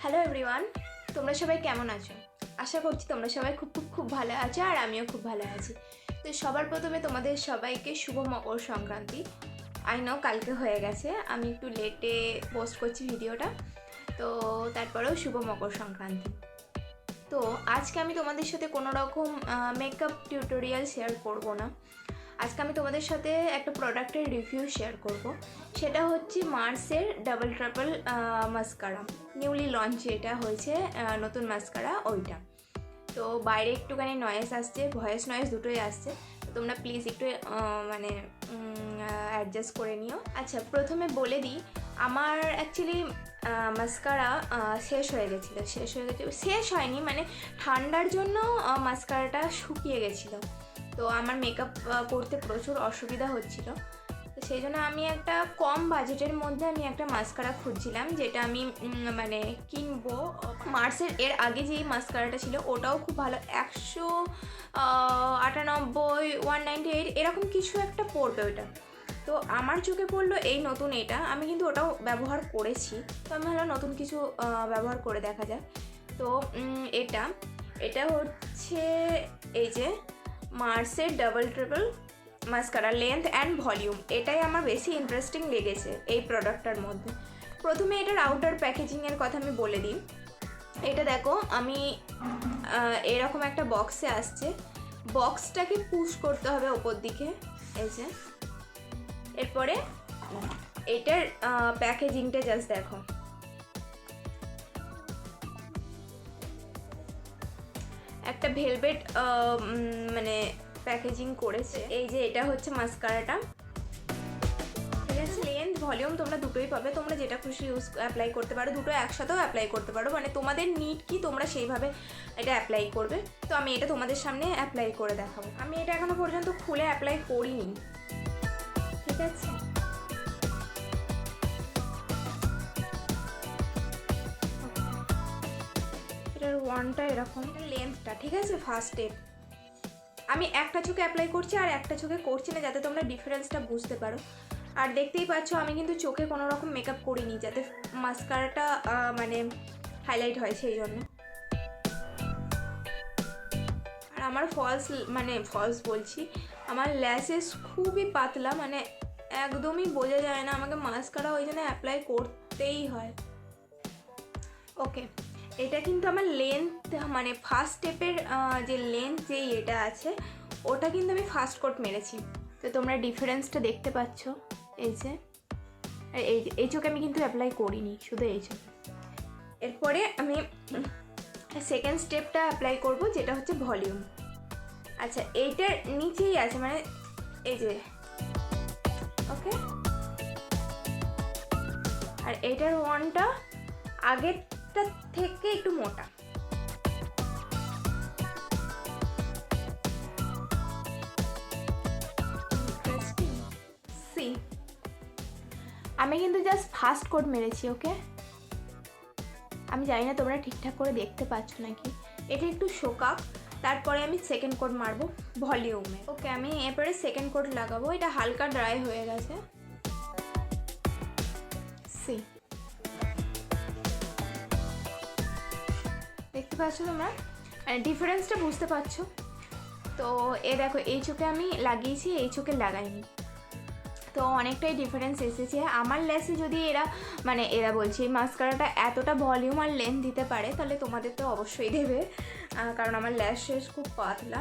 Hello everyone, তোমরা সবাই কেমন আছো? আশা করছি তোমরা সবাই খুব ভালো আছো আর আমিও খুব ভালো আছি। তো সবার প্রথমে তোমাদের সবাইকে শুভ মকর সংক্রান্তি। আই নো কালকে হয়ে গেছে, আমি একটু লেটে পোস্ট করছি ভিডিওটা, তো তারপরেও শুভ মকর সংক্রান্তি। তো আজকে আমি তোমাদের সাথে কোনো রকম মেকআপ টিউটোরিয়াল শেয়ার করব না। আজকে আমি তোমাদের সাথে একটা প্রোডাক্টের রিভিউ শেয়ার করব। সেটা হচ্ছে মার্সের ডাবল ট্রাপল মাস্কারা, নিউলি লঞ্চ এটা হয়েছে নতুন মাস্কারা ওইটা। তো বাইরে একটুখানি নয়েজ আসছে, ভয়েস নয়েজ দুটোই আসছে, তো তোমরা প্লিজ একটু মানে অ্যাডজাস্ট করে নিও। আচ্ছা, প্রথমে বলে দিই, আমার অ্যাকচুয়ালি মাস্কারা শেষ হয়নি, মানে ঠান্ডার জন্য মাস্কারাটা শুকিয়ে গেছিলো। তো আমার মেকআপ করতে প্রচুর অসুবিধা হচ্ছিল, তো সেই জন্য আমি একটা কম বাজেটের মধ্যে আমি একটা মাস্কারা খুঁজছিলাম, যেটা আমি মানে কিনবো। মার্সের এর আগে যেই মাস্কারাটা ছিল ওটাও খুব ভালো, 198, 198 এরকম কিছু একটা পড়বে ওটা। তো আমার চোখে পড়লো এই নতুন এটা, আমি কিন্তু ওটাও ব্যবহার করেছি, তো আমি ভালো নতুন কিছু ব্যবহার করে দেখা যায়। তো এটা হচ্ছে এই যে মার্সের double triple mascara length and volume, এটাই আমার বেশি ইন্টারেস্টিং লেগেছে এই প্রোডাক্টটার মধ্যে। প্রথমে এটার আউটার প্যাকেজিংয়ের কথা আমি বলে দিই। এটা দেখো, আমি এরকম একটা বক্সে আসছে, বক্সটাকে পুশ করতে হবে ওপর দিকে, এই যে। এরপরে এটার প্যাকেজিংটা জাস্ট দেখো, একটা ভেলভেট মানে প্যাকেজিং করেছে। এই যে এটা হচ্ছে মাস্কারাটা, ঠিক আছে। লেন্থ ভলিউম তোমরা দুটোই পাবে, তোমরা যেটা খুশি অ্যাপ্লাই করতে পারো, দুটো একসাথেও অ্যাপ্লাই করতে পারো, মানে তোমাদের নিড কি তোমরা সেইভাবে এটা অ্যাপ্লাই করবে। তো আমি এটা তোমাদের সামনে অ্যাপ্লাই করে দেখাবো। আমি এটা এখনো পর্যন্ত খুলে অ্যাপ্লাই করিনি, ঠিক আছে। এটার ওয়ানটা এরকম, লেন্থটা ঠিক আছে। ফার্স্ট স্টেপ আমি একটা চোখে অ্যাপ্লাই করছি আর একটা চোখে করছি না, যাতে তোমরা ডিফারেন্সটা বুঝতে পারো। আর দেখতেই পাচ্ছ আমি কিন্তু চোখে কোনো রকম মেকআপ করিনি, যাতে মাস্কারাটা মানে হাইলাইট হয় সেই জন্য। আর আমার ফলস বলছি, আমার ল্যাশেস খুবই পাতলা, মানে একদমই বোঝা যায় না, আমাকে মাস্কারা ওই জন্য অ্যাপ্লাই করতেই হয়। ওকে, এটা কিন্তু আমার লেন্থ, মানে ফার্স্ট স্টেপের যে লেন্থ যেই এটা আছে ওটা কিন্তু আমি ফার্স্ট কোট মেরেছি, তো তোমরা ডিফারেন্সটা দেখতে পাচ্ছ। এই যে এই চোখে আমি কিন্তু অ্যাপ্লাই করিনি, শুধু এই চোখে। এরপরে আমি সেকেন্ড স্টেপটা অ্যাপ্লাই করব, যেটা হচ্ছে ভলিউম। আচ্ছা, এইটার নিচেই আছে, মানে এই যে, ওকে। আর এইটার ওয়ানটা আগের থেকে একটু মোটা, আমি কিন্তু জাস্ট ফার্স্ট কোট মেরেছি, ওকে। আমি জানি না তোমরা ঠিকঠাক করে দেখতে পাচ্ছ নাকি, এটা একটু শোকাক, তারপরে আমি সেকেন্ড কোট মারবো ভলিউমে। ওকে, আমি এরপরে সেকেন্ড কোট লাগাবো, এটা হালকা ড্রাই হয়ে গেছে। দেখতে পাচ্ছ তোমরা, ডিফারেন্সটা বুঝতে পারছো তো। দেখো, এই চোখে আমি লাগিয়েছি, এই চোখে লাগাইনি, তো অনেকটাই ডিফারেন্স এসেছে। আমার ল্যাসে যদি এরা বলছি এই মাস্কারাটা এতটা ভলিউম আর লেন্থ দিতে পারে, তাহলে তোমাদের তো অবশ্যই দেবে, কারণ আমার ল্যাশেস খুব পাতলা,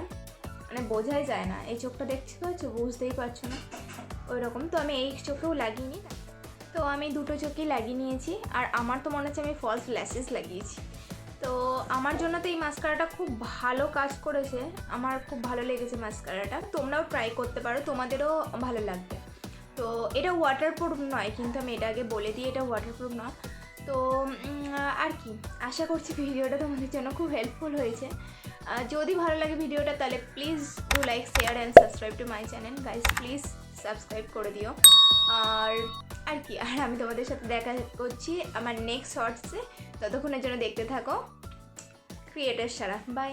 মানে বোঝাই যায় না। এই চোখটা দেখতে পাচ্ছ, বুঝতেই পারছো না ওই রকম। তো আমি এই চোখেও লাগিয়ে তো আমি দুটো চোখেই লাগিয়ে নিয়েছি, আর আমার তো মনে হচ্ছে আমি ফলস ল্যাশেস লাগিয়েছি। তো আমার জন্য তো এই মাস্কারাটা খুব ভালো কাজ করেছে, আমার খুব ভালো লেগেছে মাস্কারাটা। তোমরাও ট্রাই করতে পারো, তোমাদেরও ভালো লাগবে। তো এটা ওয়াটারপ্রুফ নয়, কিন্তু আমি এটা আগে বলে দিই, এটা ওয়াটারপ্রুফ নয়। তো আর কি, আশা করছি ভিডিওটা তোমাদের জন্য খুব হেল্পফুল হয়েছে। যদি ভালো লাগে ভিডিওটা, তাহলে please do like, share and subscribe to my channel. Guys please subscribe করে দিও। আর কি, আর আমি তোমাদের সাথে দেখা করছি আমার নেক্সট শর্টসে, ততক্ষণের জন্য দেখতে থাকো ক্রিয়েটার সারা। বাই।